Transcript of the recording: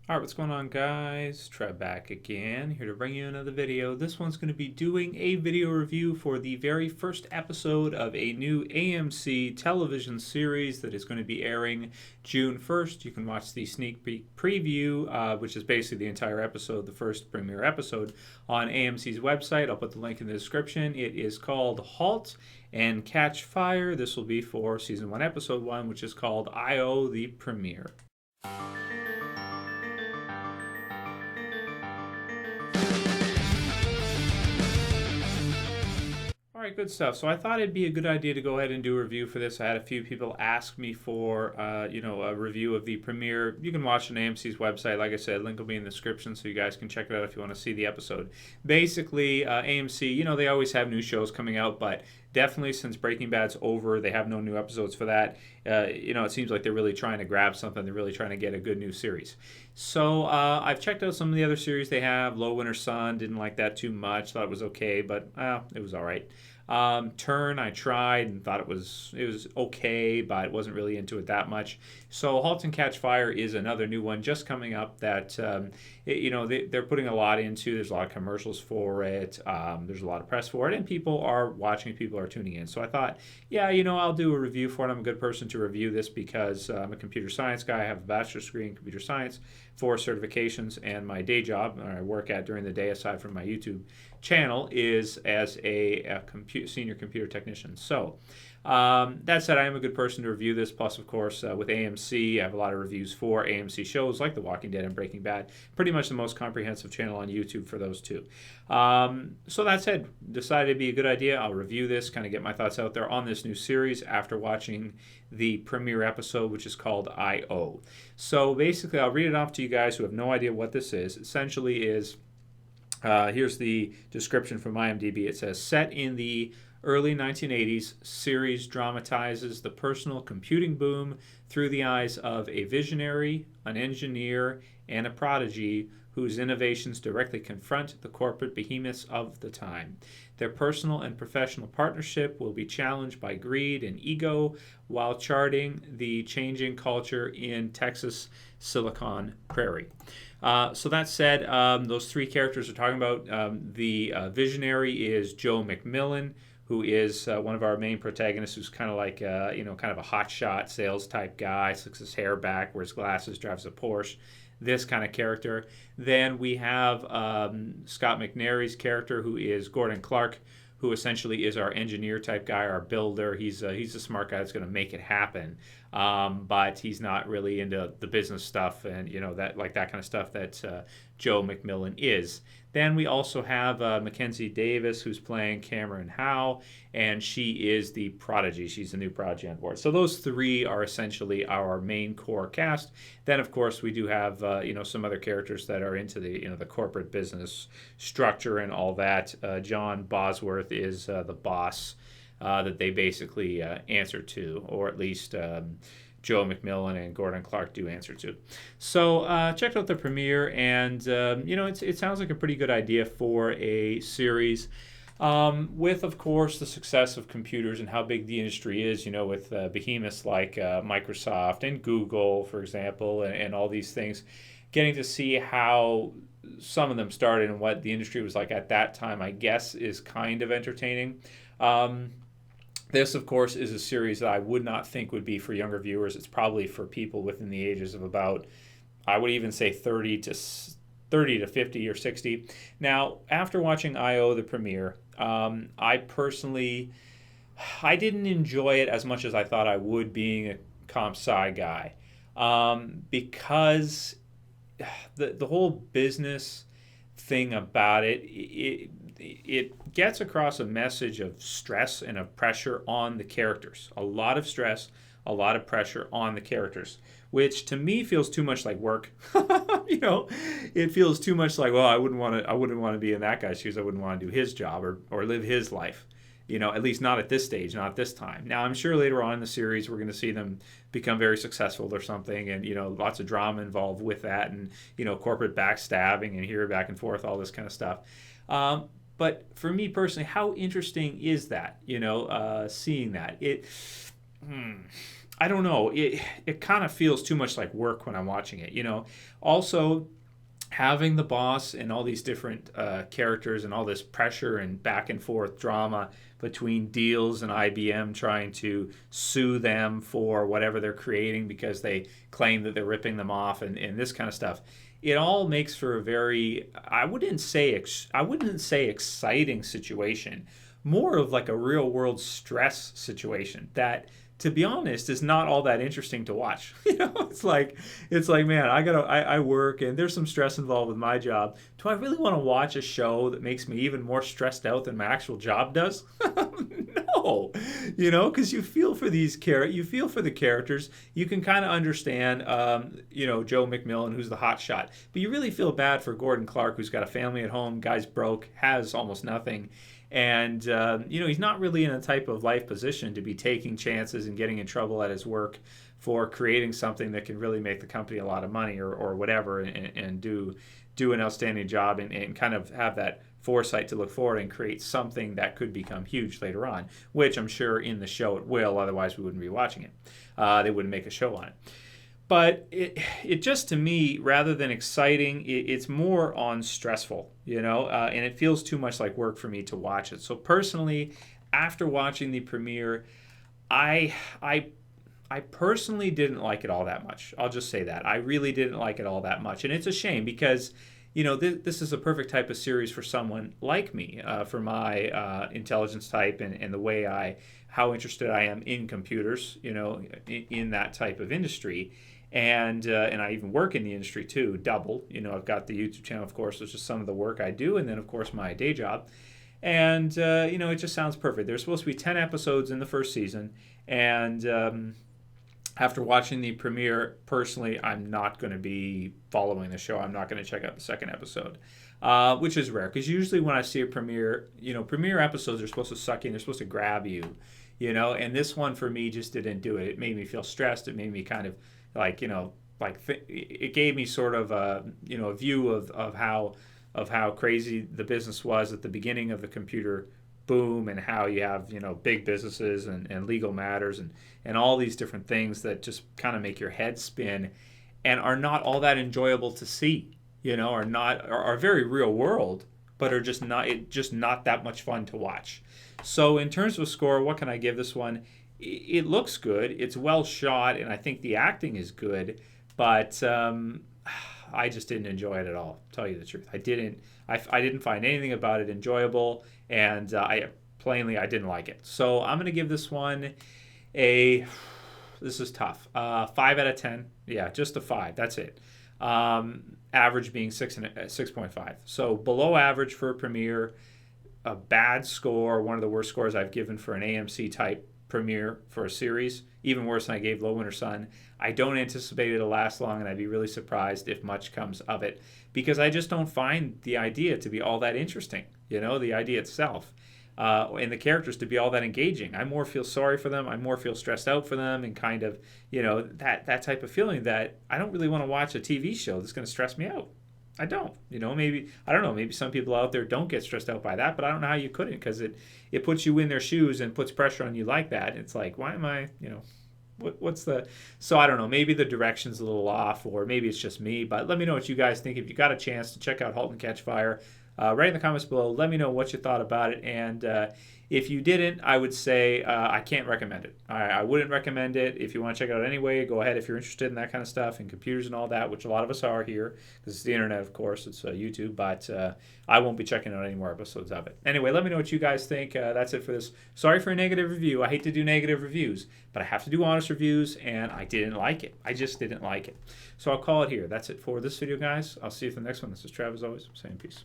Alright, what's going on, guys? Trev back again, here to bring you another video. This one's going to be doing a video review for the very first episode of a new AMC television series that is going to be airing June 1st. You can watch the sneak peek preview, which is basically the entire episode, the first premiere episode, on AMC's website. I'll put the link in the description. It is called Halt and Catch Fire. This will be for Season 1, Episode 1, which is called I.O. the Premiere. All right, good stuff. So I thought it'd be a good idea to go ahead and do a review for this. I had a few people ask me for, a review of the premiere. You can watch it on AMC's website. Like I said, link will be in the description, so you guys can check it out if you want to see the episode. Basically, AMC, they always have new shows coming out, but definitely since Breaking Bad's over, they have no new episodes for that. It seems like they're really trying to grab something. They're really trying to get a good new series. So I've checked out some of the other series they have. Low Winter Sun, didn't like that too much. Thought it was okay, but it was all right. Turn, I tried and thought it was okay, but I wasn't really into it that much. So Halt and Catch Fire is another new one just coming up that they're putting a lot into. There's a lot of commercials for it. There's a lot of press for it, and people are watching. People are tuning in. So I thought, I'll do a review for it. I'm a good person to review this because I'm a computer science guy. I have a bachelor's degree in computer science, 4 certifications, and my day job, I work at during the day aside from my YouTube channel, is as a senior computer technician. So that said, I am a good person to review this. Plus, of course, with AMC, I have a lot of reviews for AMC shows like The Walking Dead and Breaking Bad. Pretty much the most comprehensive channel on YouTube for those two. So that said, decided it'd be a good idea. I'll review this, kind of get my thoughts out there on this new series after watching the premiere episode, which is called I.O. So basically, I'll read it off to you guys who have no idea what this is. Essentially is, here's the description from IMDb. It says, set in the early 1980s, series dramatizes the personal computing boom through the eyes of a visionary, an engineer, and a prodigy whose innovations directly confront the corporate behemoths of the time. Their personal and professional partnership will be challenged by greed and ego while charting the changing culture in Texas Silicon Prairie. So that said, those 3 characters are talking about. The visionary is Joe McMillan, who is one of our main protagonists, who's kind of like, kind of a hotshot sales type guy, slicks his hair back, wears glasses, drives a Porsche, this kind of character. Then we have Scott McNairy's character, who is Gordon Clark, who essentially is our engineer type guy, our builder. He's a smart guy that's going to make it happen, but he's not really into the business stuff and that kind of stuff that Joe McMillan is. Then we also have Mackenzie Davis, who's playing Cameron Howe, and she is the prodigy. She's the new prodigy on board. So those 3 are essentially our main core cast. Then, of course, we do have some other characters that are into the corporate business structure and all that. John Bosworth is the boss that they basically answer to, or at least Joe McMillan and Gordon Clark do answer to. So checked out the premiere, and it sounds like a pretty good idea for a series. With, of course, the success of computers and how big the industry is, with behemoths like Microsoft and Google, for example, and all these things, getting to see how some of them started and what the industry was like at that time, I guess, is kind of entertaining. This, of course, is a series that I would not think would be for younger viewers. It's probably for people within the ages of about, I would even say 30 to 50 or 60. Now, after watching I.O. the premiere, I didn't enjoy it as much as I thought I would, being a comp sci guy, because the whole business thing about it gets across a message of stress and of pressure on the characters. A lot of stress, a lot of pressure on the characters, which to me feels too much like work. It feels too much like, well, I wouldn't want to be in that guy's shoes. I wouldn't want to do his job or live his life. At least not at this stage, not at this time. Now, I'm sure later on in the series we're going to see them become very successful or something, and lots of drama involved with that, and corporate backstabbing and here back and forth, all this kind of stuff. But for me personally, how interesting is that? Seeing that I don't know. It kind of feels too much like work when I'm watching it. Also, having the boss and all these different characters and all this pressure and back and forth drama between Deals and IBM trying to sue them for whatever they're creating because they claim that they're ripping them off, and this kind of stuff. It all makes for a very, I wouldn't say exciting situation, more of like a real world stress situation that, to be honest, is not all that interesting to watch. It's like, man, I work and there's some stress involved with my job. Do I really want to watch a show that makes me even more stressed out than my actual job does? No, because you feel for you feel for the characters. You can kind of understand, Joe McMillan, who's the hot shot, but you really feel bad for Gordon Clark, who's got a family at home, guy's broke, has almost nothing. And, he's not really in a type of life position to be taking chances and getting in trouble at his work for creating something that can really make the company a lot of money or whatever, and do an outstanding job and kind of have that foresight to look forward and create something that could become huge later on, which I'm sure in the show it will, otherwise we wouldn't be watching it. They wouldn't make a show on it. But it just, to me, rather than exciting, it's more on stressful, and it feels too much like work for me to watch it. So personally, after watching the premiere, I personally didn't like it all that much. I'll just say that. I really didn't like it all that much. And it's a shame because, this is a perfect type of series for someone like me, for my intelligence type and the way how interested I am in computers, in that type of industry. And I even work in the industry too, double. I've got the YouTube channel, of course, which is some of the work I do, and then, of course, my day job. And, it just sounds perfect. There's supposed to be 10 episodes in the first season, and after watching the premiere, personally, I'm not going to be following the show. I'm not going to check out the second episode, which is rare, because usually when I see a premiere, premiere episodes are supposed to suck in. They're supposed to grab you, and this one for me just didn't do it. It made me feel stressed. It made me kind of it gave me sort of a view of how crazy the business was at the beginning of the computer boom, and how you have big businesses and legal matters and all these different things that just kind of make your head spin and are not all that enjoyable to see, are very real world, but are just not that much fun to watch. So in terms of score, what can I give this one? It looks good. It's well shot, and I think the acting is good, but I just didn't enjoy it at all. To tell you the truth, I didn't find anything about it enjoyable, and I didn't like it. So I'm gonna give this one this is tough. 5 out of 10. Yeah, just a 5. That's it. Average being 6.5. So below average for a premiere. A bad score, one of the worst scores I've given for an AMC type premiere for a series, even worse than I gave Low Winter Sun. I don't anticipate it'll last long, and I'd be really surprised if much comes of it, because I just don't find the idea to be all that interesting, the idea itself, and the characters to be all that engaging. I more feel sorry for them, I more feel stressed out for them, and kind of, that type of feeling that I don't really want to watch a TV show that's going to stress me out. I don't. Maybe, I don't know, maybe some people out there don't get stressed out by that, but I don't know how you couldn't, because it puts you in their shoes and puts pressure on you like that. It's like, why am I, what's the... So I don't know, maybe the direction's a little off, or maybe it's just me, but let me know what you guys think. If you got a chance to check out Halt and Catch Fire, write in the comments below. Let me know what you thought about it, and if you didn't, I would say I can't recommend it. I wouldn't recommend it. If you want to check it out anyway, go ahead if you're interested in that kind of stuff and computers and all that, which a lot of us are here, because it's the internet, of course. It's YouTube, but I won't be checking out any more episodes of it. Anyway, let me know what you guys think. That's it for this. Sorry for a negative review. I hate to do negative reviews, but I have to do honest reviews, and I didn't like it. I just didn't like it. So I'll call it here. That's it for this video, guys. I'll see you for the next one. This is Trav, as always, saying peace.